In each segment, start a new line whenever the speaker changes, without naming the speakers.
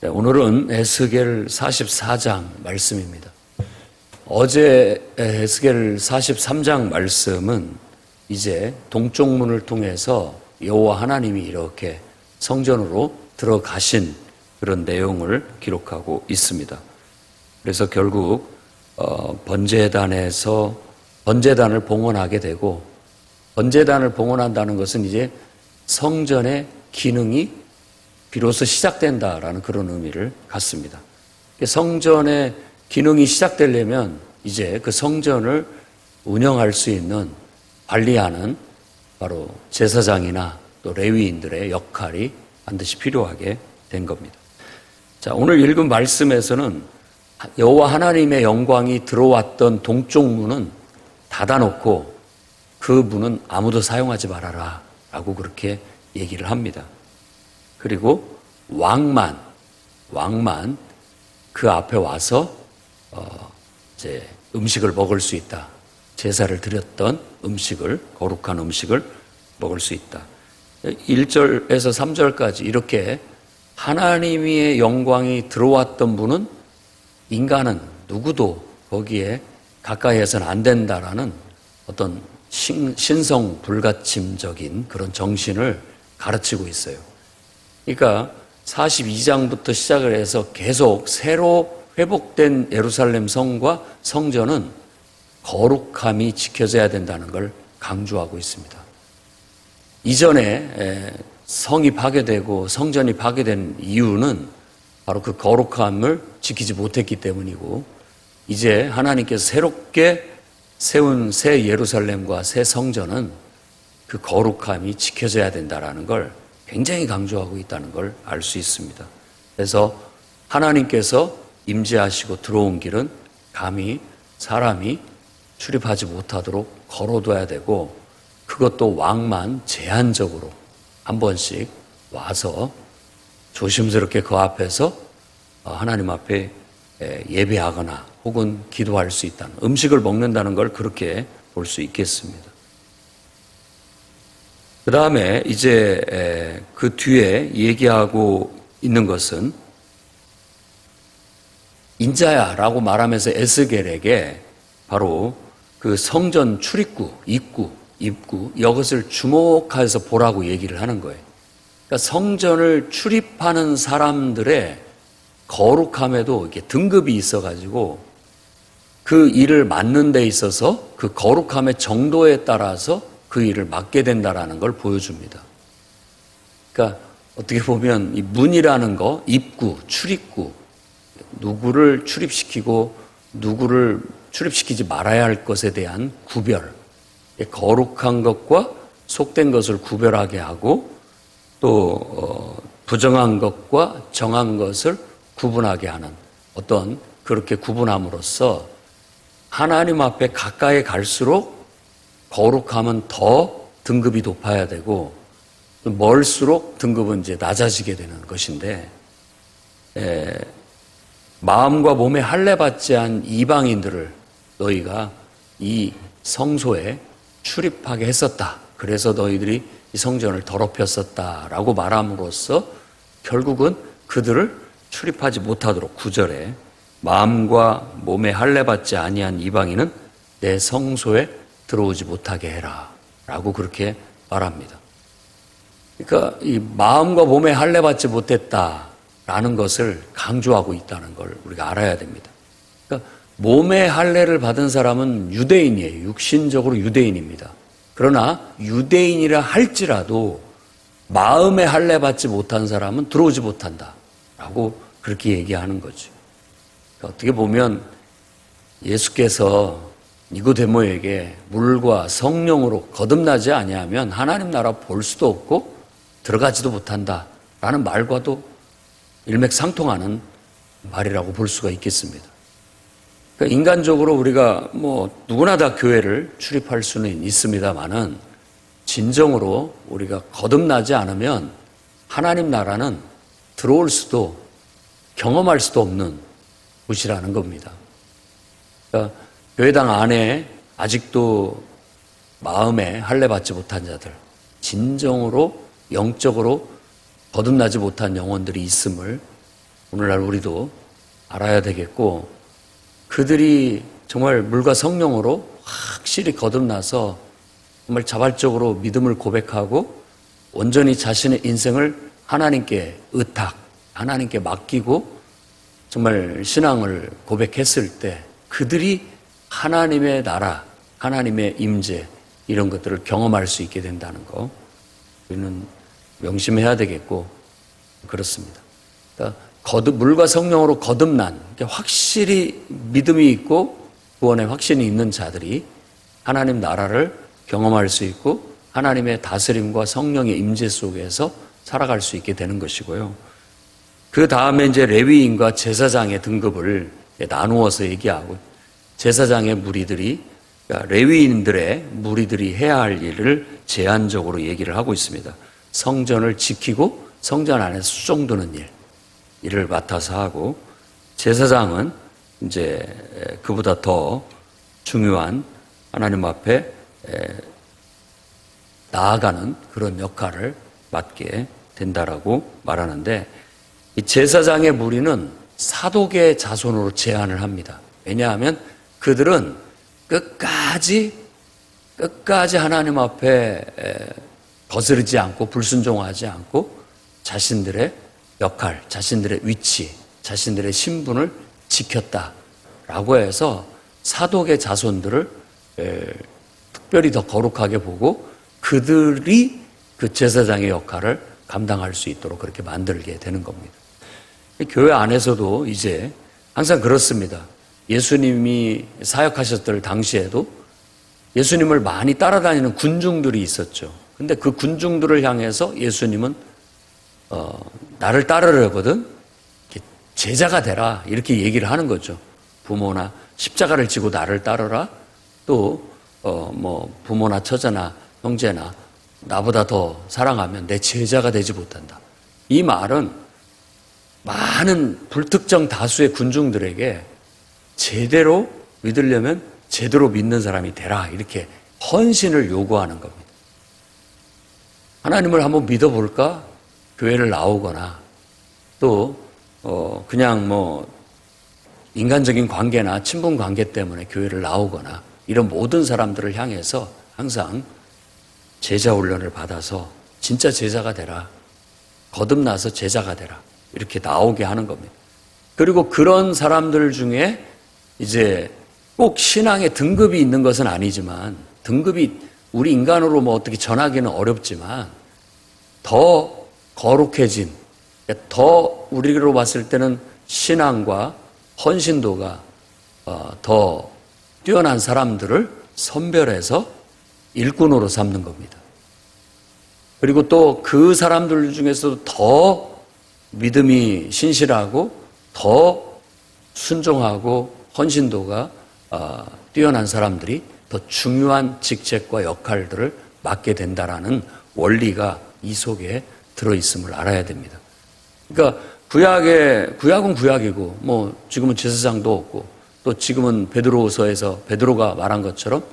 네, 오늘은 에스겔 44장 말씀입니다. 어제 에스겔 43장 말씀은 이제 동쪽 문을 통해서 여호와 하나님이 이렇게 성전으로 들어가신 그런 내용을 기록하고 있습니다. 그래서 결국 번제단에서 번제단을 봉헌하게 되고, 번제단을 봉헌한다는 것은 이제 성전의 기능이 비로소 시작된다라는 그런 의미를 갖습니다. 성전의 기능이 시작되려면 이제 그 성전을 운영할 수 있는, 관리하는 바로 제사장이나 또 레위인들의 역할이 반드시 필요하게 된 겁니다. 자, 오늘 읽은 말씀에서는 여호와 하나님의 영광이 들어왔던 동쪽 문은 닫아놓고 그 문은 아무도 사용하지 말아라 라고 그렇게 얘기를 합니다. 그리고 왕만 그 앞에 와서 이제 음식을 먹을 수 있다. 제사를 드렸던 음식을, 거룩한 음식을 먹을 수 있다. 1절에서 3절까지 이렇게 하나님의 영광이 들어왔던 분은 인간은 누구도 거기에 가까이해서는 안 된다라는 어떤 신성 불가침적인 그런 정신을 가르치고 있어요. 그러니까 42장부터 시작을 해서 계속 새로 회복된 예루살렘 성과 성전은 거룩함이 지켜져야 된다는 걸 강조하고 있습니다. 이전에 성이 파괴되고 성전이 파괴된 이유는 바로 그 거룩함을 지키지 못했기 때문이고, 이제 하나님께서 새롭게 세운 새 예루살렘과 새 성전은 그 거룩함이 지켜져야 된다는 걸 굉장히 강조하고 있다는 걸 알 수 있습니다. 그래서 하나님께서 임재하시고 들어온 길은 감히 사람이 출입하지 못하도록 걸어둬야 되고, 그것도 왕만 제한적으로 한 번씩 와서 조심스럽게 그 앞에서 하나님 앞에 예배하거나 혹은 기도할 수 있다는, 음식을 먹는다는 걸 그렇게 볼 수 있겠습니다. 그 다음에 이제 그 뒤에 얘기하고 있는 것은 인자야 라고 말하면서 에스겔에게 바로 그 성전 출입구, 입구 이것을 주목해서 보라고 얘기를 하는 거예요. 그러니까 성전을 출입하는 사람들의 거룩함에도 이렇게 등급이 있어가지고 그 일을 맡는 데 있어서 그 거룩함의 정도에 따라서 그 일을 맡게 된다라는 걸 보여줍니다. 그러니까 어떻게 보면 이 문이라는 거, 입구, 출입구, 누구를 출입시키고 누구를 출입시키지 말아야 할 것에 대한 구별, 거룩한 것과 속된 것을 구별하게 하고 또 부정한 것과 정한 것을 구분하게 하는 어떤, 그렇게 구분함으로써 하나님 앞에 가까이 갈수록 거룩함은 더 등급이 높아야 되고, 멀수록 등급은 이제 낮아지게 되는 것인데, 마음과 몸에 할례받지 않은 이방인들을 너희가 이 성소에 출입하게 했었다. 그래서 너희들이 이 성전을 더럽혔었다라고 말함으로써 결국은 그들을 출입하지 못하도록, 9절에 마음과 몸에 할례받지 아니한 이방인은 내 성소에 들어오지 못하게 해라 라고 그렇게 말합니다. 그러니까 이 마음과 몸에 할례받지 못했다라는 것을 강조하고 있다는 걸 우리가 알아야 됩니다. 그러니까 몸에 할례를 받은 사람은 유대인이에요. 육신적으로 유대인입니다. 그러나 유대인이라 할지라도 마음에 할례받지 못한 사람은 들어오지 못한다라고 그렇게 얘기하는 거죠. 그러니까 어떻게 보면 예수께서 니고데모에게 물과 성령으로 거듭나지 아니하면 하나님 나라 볼 수도 없고 들어가지도 못한다라는 말과도 일맥상통하는 말이라고 볼 수가 있겠습니다. 그러니까 인간적으로 우리가 누구나 다 교회를 출입할 수는 있습니다만은 진정으로 우리가 거듭나지 않으면 하나님 나라는 들어올 수도 경험할 수도 없는 곳이라는 겁니다. 그러니까 교회당 안에 아직도 마음에 할례받지 못한 자들, 진정으로 영적으로 거듭나지 못한 영혼들이 있음을 오늘날 우리도 알아야 되겠고, 그들이 정말 물과 성령으로 확실히 거듭나서 정말 자발적으로 믿음을 고백하고 온전히 자신의 인생을 하나님께 하나님께 맡기고 정말 신앙을 고백했을 때 그들이 하나님의 나라, 하나님의 임재 이런 것들을 경험할 수 있게 된다는 거 우리는 명심해야 되겠고 그렇습니다. 그러니까 물과 성령으로 거듭난 확실히 믿음이 있고 구원의 확신이 있는 자들이 하나님 나라를 경험할 수 있고 하나님의 다스림과 성령의 임재 속에서 살아갈 수 있게 되는 것이고요. 그 다음에 이제 레위인과 제사장의 등급을 나누어서 얘기하고 제사장의 무리들이 그러니까 레위인들의 무리들이 해야 할 일을 제한적으로 얘기를 하고 있습니다. 성전을 지키고 성전 안에 수종드는 일을 맡아서 하고 제사장은 이제 그보다 더 중요한 하나님 앞에 나아가는 그런 역할을 맡게 된다라고 말하는데 이 제사장의 무리는 사독의 자손으로 제한을 합니다. 왜냐하면 그들은 끝까지 하나님 앞에 거스르지 않고 불순종하지 않고 자신들의 역할, 자신들의 위치, 자신들의 신분을 지켰다라고 해서 사독의 자손들을 특별히 더 거룩하게 보고 그들이 그 제사장의 역할을 감당할 수 있도록 그렇게 만들게 되는 겁니다. 교회 안에서도 이제 항상 그렇습니다. 예수님이 사역하셨을 당시에도 예수님을 많이 따라다니는 군중들이 있었죠. 근데 그 군중들을 향해서 예수님은 나를 따르려거든 제자가 되라 이렇게 얘기를 하는 거죠. 부모나 십자가를 지고 나를 따르라. 또 부모나 처자나 형제나 나보다 더 사랑하면 내 제자가 되지 못한다. 이 말은 많은 불특정 다수의 군중들에게 제대로 믿으려면 제대로 믿는 사람이 되라 이렇게 헌신을 요구하는 겁니다. 하나님을 한번 믿어볼까? 교회를 나오거나 또 그냥 인간적인 관계나 친분 관계 때문에 교회를 나오거나 이런 모든 사람들을 향해서 항상 제자 훈련을 받아서 진짜 제자가 되라. 거듭나서 제자가 되라. 이렇게 나오게 하는 겁니다. 그리고 그런 사람들 중에 이제 꼭 신앙의 등급이 있는 것은 아니지만 등급이 우리 인간으로 어떻게 전하기는 어렵지만 더 거룩해진 더 우리로 봤을 때는 신앙과 헌신도가 더 뛰어난 사람들을 선별해서 일꾼으로 삼는 겁니다. 그리고 또 그 사람들 중에서도 더 믿음이 신실하고 더 순종하고 헌신도가 뛰어난 사람들이 더 중요한 직책과 역할들을 맡게 된다라는 원리가 이 속에 들어있음을 알아야 됩니다. 그러니까 구약은 구약이고 지금은 제사장도 없고 또 지금은 베드로서에서 베드로가 말한 것처럼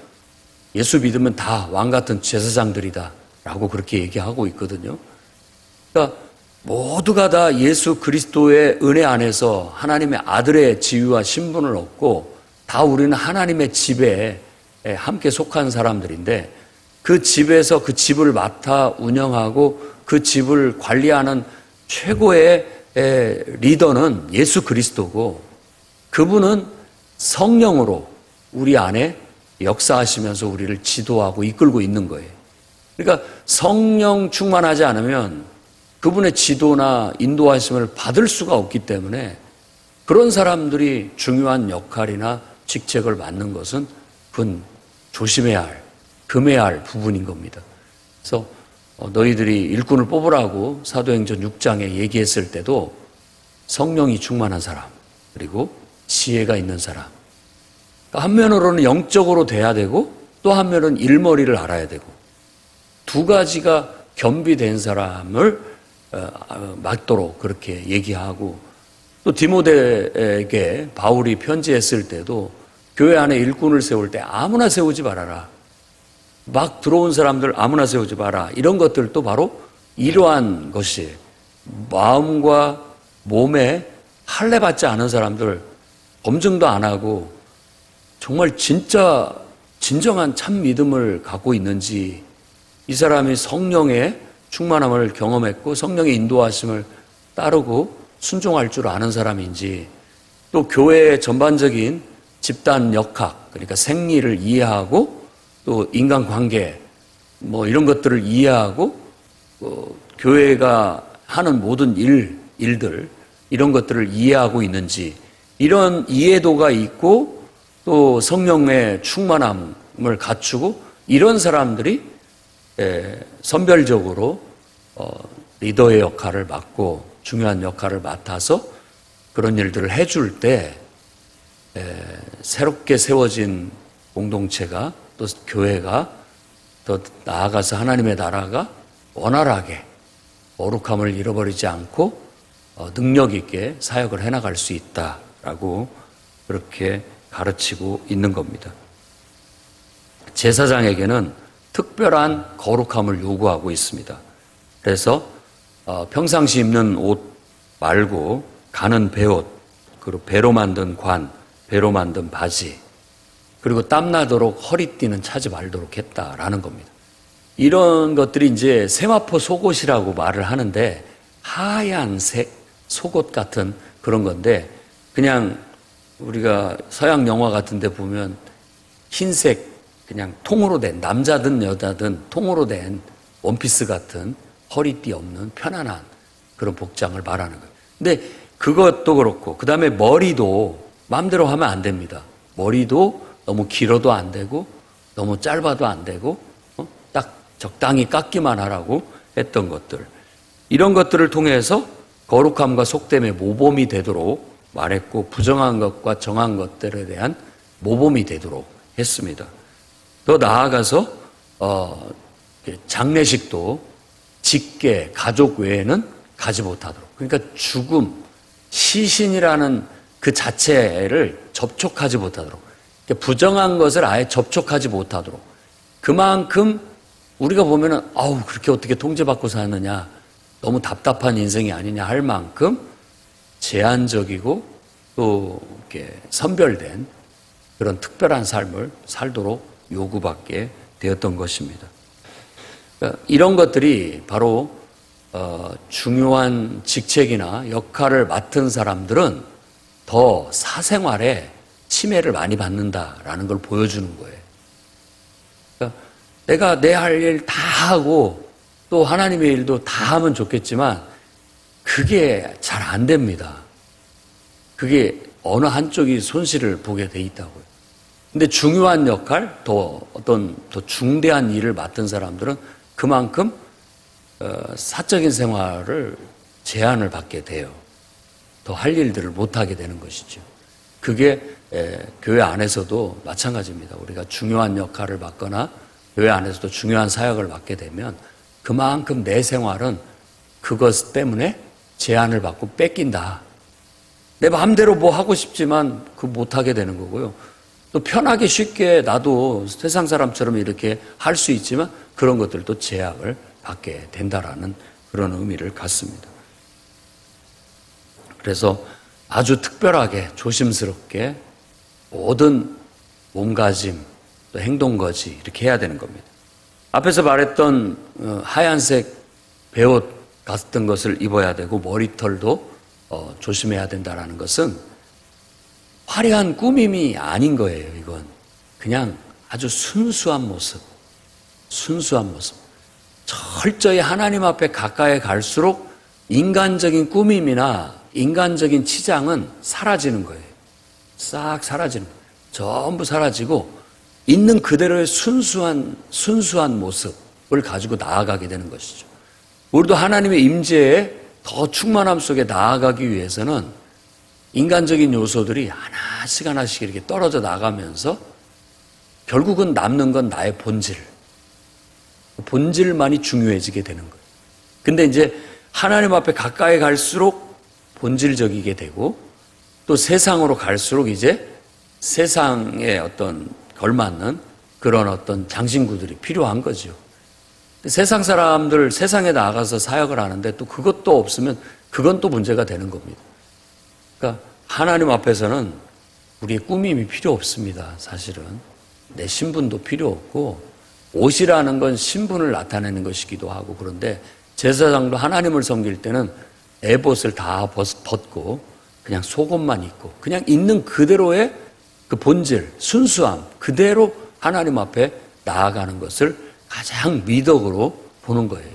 예수 믿으면 다 왕 같은 제사장들이다 라고 그렇게 얘기하고 있거든요. 그러니까 모두가 다 예수 그리스도의 은혜 안에서 하나님의 아들의 지위와 신분을 얻고 다 우리는 하나님의 집에 함께 속한 사람들인데 그 집에서 그 집을 맡아 운영하고 그 집을 관리하는 최고의 리더는 예수 그리스도고 그분은 성령으로 우리 안에 역사하시면서 우리를 지도하고 이끌고 있는 거예요. 그러니까 성령 충만하지 않으면 그분의 지도나 인도하심을 받을 수가 없기 때문에 그런 사람들이 중요한 역할이나 직책을 맡는 것은 그건 조심해야 할, 금해야 할 부분인 겁니다. 그래서 너희들이 일꾼을 뽑으라고 사도행전 6장에 얘기했을 때도 성령이 충만한 사람 그리고 지혜가 있는 사람 한면으로는 영적으로 돼야 되고 또 한면은 일머리를 알아야 되고 두 가지가 겸비된 사람을 맡도록 그렇게 얘기하고 또 디모데에게 바울이 편지했을 때도 교회 안에 일꾼을 세울 때 아무나 세우지 말아라. 막 들어온 사람들 아무나 세우지 마라. 이런 것들도 바로 이러한 것이 마음과 몸의 할례 받지 않은 사람들, 검증도 안 하고 정말 진짜 진정한 참 믿음을 갖고 있는지, 이 사람이 성령의 충만함을 경험했고 성령의 인도하심을 따르고 순종할 줄 아는 사람인지, 또 교회의 전반적인 집단 역학, 그러니까 생리를 이해하고 또 인간관계 뭐 이런 것들을 이해하고 교회가 하는 모든 일들 이런 것들을 이해하고 있는지, 이런 이해도가 있고 또 성령의 충만함을 갖추고 이런 사람들이 선별적으로 리더의 역할을 맡고 중요한 역할을 맡아서 그런 일들을 해줄 때 새롭게 세워진 공동체가 또 교회가 더 나아가서 하나님의 나라가 원활하게 거룩함을 잃어버리지 않고 능력 있게 사역을 해나갈 수 있다라고 그렇게 가르치고 있는 겁니다. 제사장에게는 특별한 거룩함을 요구하고 있습니다. 그래서 평상시 입는 옷 말고 가는 배옷, 그리고 배로 만든 관, 배로 만든 바지, 그리고 땀나도록 허리띠는 차지 말도록 했다라는 겁니다. 이런 것들이 이제 세마포 속옷이라고 말을 하는데 하얀색 속옷 같은 그런 건데, 그냥 우리가 서양 영화 같은 데 보면 흰색 그냥 통으로 된, 남자든 여자든 통으로 된 원피스 같은 허리띠 없는 편안한 그런 복장을 말하는 거예요. 근데 그것도 그렇고, 그 다음에 머리도 마음대로 하면 안 됩니다. 머리도 너무 길어도 안 되고 너무 짧아도 안 되고 딱 적당히 깎기만 하라고 했던 것들, 이런 것들을 통해서 거룩함과 속됨의 모범이 되도록 말했고, 부정한 것과 정한 것들에 대한 모범이 되도록 했습니다. 더 나아가서 장례식도 직계, 가족 외에는 가지 못하도록, 그러니까 죽음, 시신이라는 그 자체를 접촉하지 못하도록, 부정한 것을 아예 접촉하지 못하도록, 그만큼 우리가 보면은 그렇게 어떻게 통제받고 사느냐, 너무 답답한 인생이 아니냐 할 만큼 제한적이고 또 이렇게 선별된 그런 특별한 삶을 살도록 요구받게 되었던 것입니다. 그러니까 이런 것들이 바로 중요한 직책이나 역할을 맡은 사람들은 더 사생활에 침해를 많이 받는다라는 걸 보여주는 거예요. 그러니까 내가 내 할 일 다 하고 또 하나님의 일도 다 하면 좋겠지만 그게 잘 안 됩니다. 그게 어느 한쪽이 손실을 보게 돼 있다고요. 근데 중요한 역할, 더 중대한 일을 맡은 사람들은 그만큼 사적인 생활을 제한을 받게 돼요. 더 할 일들을 못하게 되는 것이죠. 그게 교회 안에서도 마찬가지입니다. 우리가 중요한 역할을 맡거나 교회 안에서도 중요한 사역을 맡게 되면 그만큼 내 생활은 그것 때문에 제한을 받고 뺏긴다. 내 마음대로 뭐 하고 싶지만 그거 못하게 되는 거고요. 또 편하게 쉽게 나도 세상 사람처럼 이렇게 할 수 있지만 그런 것들도 제약을 받게 된다라는 그런 의미를 갖습니다. 그래서 아주 특별하게 조심스럽게 모든 몸가짐, 또 행동거지 이렇게 해야 되는 겁니다. 앞에서 말했던 하얀색 베옷 같은 것을 입어야 되고 머리털도 조심해야 된다라는 것은 화려한 꾸밈이 아닌 거예요. 이건 그냥 아주 순수한 모습, 철저히 하나님 앞에 가까이 갈수록 인간적인 꾸밈이나 인간적인 치장은 사라지는 거예요. 싹 사라지는 거예요. 전부 사라지고 있는 그대로의 순수한 모습을 가지고 나아가게 되는 것이죠. 우리도 하나님의 임재에 더 충만함 속에 나아가기 위해서는 인간적인 요소들이 하나씩 이렇게 떨어져 나가면서 결국은 남는 건 나의 본질만이 중요해지게 되는 거예요. 근데 이제 하나님 앞에 가까이 갈수록 본질적이게 되고 또 세상으로 갈수록 이제 세상에 어떤 걸맞는 그런 어떤 장신구들이 필요한 거죠. 세상 사람들 세상에 나가서 사역을 하는데 또 그것도 없으면 그건 또 문제가 되는 겁니다. 그러니까 하나님 앞에서는 우리의 꾸밈이 필요 없습니다. 사실은 내 신분도 필요 없고, 옷이라는 건 신분을 나타내는 것이기도 하고, 그런데 제사장도 하나님을 섬길 때는 에봇을 다 벗고 그냥 속옷만 입고 그냥 있는 그대로의 그 본질, 순수함 그대로 하나님 앞에 나아가는 것을 가장 미덕으로 보는 거예요.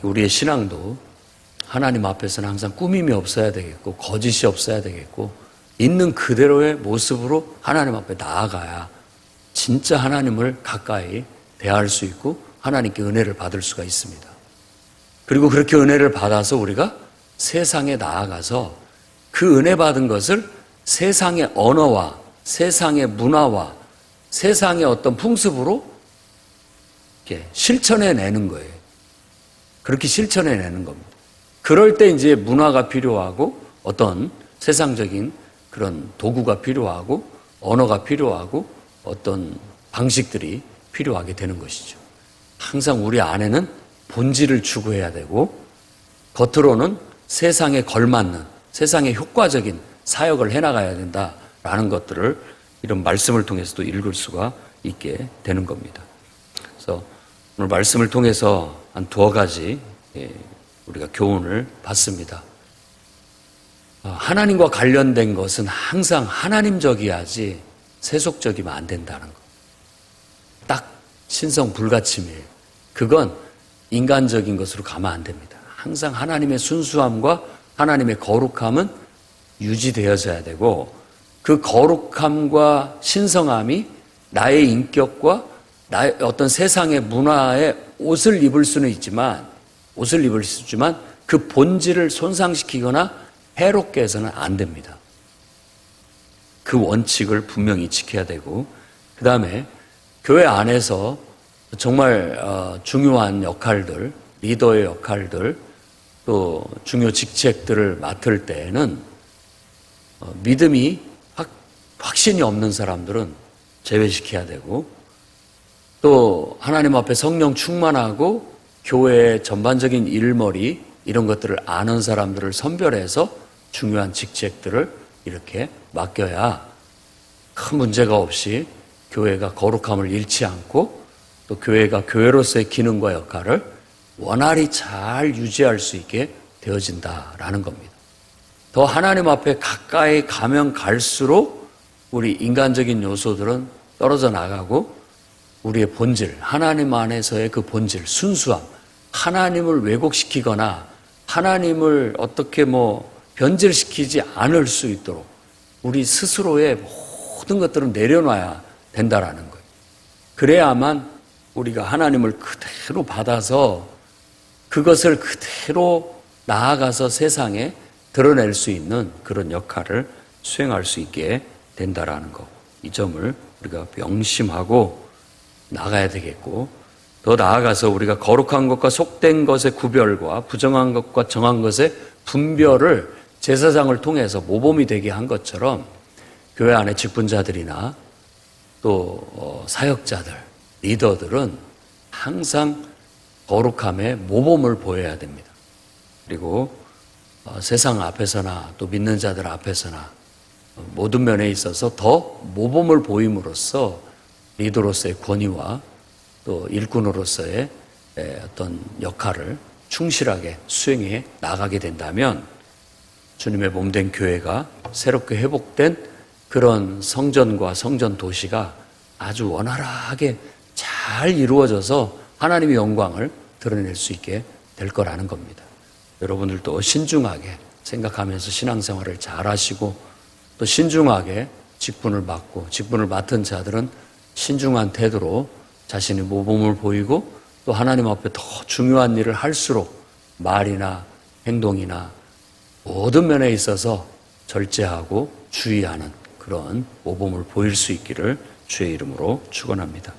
우리의 신앙도 하나님 앞에서는 항상 꾸밈이 없어야 되겠고, 거짓이 없어야 되겠고, 있는 그대로의 모습으로 하나님 앞에 나아가야 진짜 하나님을 가까이 대할 수 있고 하나님께 은혜를 받을 수가 있습니다. 그리고 그렇게 은혜를 받아서 우리가 세상에 나아가서 그 은혜 받은 것을 세상의 언어와 세상의 문화와 세상의 어떤 풍습으로 이렇게 실천해내는 거예요. 그렇게 실천해내는 겁니다. 그럴 때 이제 문화가 필요하고 어떤 세상적인 그런 도구가 필요하고 언어가 필요하고 어떤 방식들이 필요하게 되는 것이죠. 항상 우리 안에는 본질을 추구해야 되고, 겉으로는 세상에 걸맞는, 세상에 효과적인 사역을 해나가야 된다라는 것들을 이런 말씀을 통해서도 읽을 수가 있게 되는 겁니다. 그래서 오늘 말씀을 통해서 한 두어 가지 우리가 교훈을 받습니다. 하나님과 관련된 것은 항상 하나님적이야지 세속적이면 안 된다는 것. 딱 신성 불가침이에요. 그건 인간적인 것으로 가면 안 됩니다. 항상 하나님의 순수함과 하나님의 거룩함은 유지되어져야 되고, 그 거룩함과 신성함이 나의 인격과 나의 어떤 세상의 문화에 옷을 입을 수는 있지만, 그 본질을 손상시키거나 해롭게 해서는 안 됩니다. 그 원칙을 분명히 지켜야 되고, 그 다음에 교회 안에서 정말 중요한 역할들, 리더의 역할들, 또 중요 직책들을 맡을 때에는 믿음이 확신이 없는 사람들은 제외시켜야 되고, 또 하나님 앞에 성령 충만하고 교회의 전반적인 일머리 이런 것들을 아는 사람들을 선별해서 중요한 직책들을 이렇게 맡겨야 큰 문제가 없이 교회가 거룩함을 잃지 않고, 또 교회가 교회로서의 기능과 역할을 원활히 잘 유지할 수 있게 되어진다라는 겁니다. 더 하나님 앞에 가까이 가면 갈수록 우리 인간적인 요소들은 떨어져 나가고, 우리의 본질, 하나님 안에서의 그 본질, 순수함, 하나님을 왜곡시키거나 하나님을 어떻게 변질시키지 않을 수 있도록 우리 스스로의 모든 것들은 내려놔야 된다라는 거예요. 그래야만 우리가 하나님을 그대로 받아서 그것을 그대로 나아가서 세상에 드러낼 수 있는 그런 역할을 수행할 수 있게 된다라는 것. 이 점을 우리가 명심하고 나가야 되겠고, 더 나아가서 우리가 거룩한 것과 속된 것의 구별과 부정한 것과 정한 것의 분별을 제사장을 통해서 모범이 되게 한 것처럼 교회 안의 직분자들이나 또 사역자들, 리더들은 항상 거룩함의 모범을 보여야 됩니다. 그리고 세상 앞에서나 또 믿는 자들 앞에서나 모든 면에 있어서 더 모범을 보임으로써 리더로서의 권위와 또 일꾼으로서의 어떤 역할을 충실하게 수행해 나가게 된다면 주님의 몸된 교회가 새롭게 회복된 그런 성전과 성전 도시가 아주 원활하게 잘 이루어져서 하나님의 영광을 드러낼 수 있게 될 거라는 겁니다. 여러분들도 신중하게 생각하면서 신앙생활을 잘 하시고, 또 신중하게 직분을 맡고, 직분을 맡은 자들은 신중한 태도로 자신의 모범을 보이고, 또 하나님 앞에 더 중요한 일을 할수록 말이나 행동이나 모든 면에 있어서 절제하고 주의하는 그런 모범을 보일 수 있기를 주의 이름으로 축원합니다.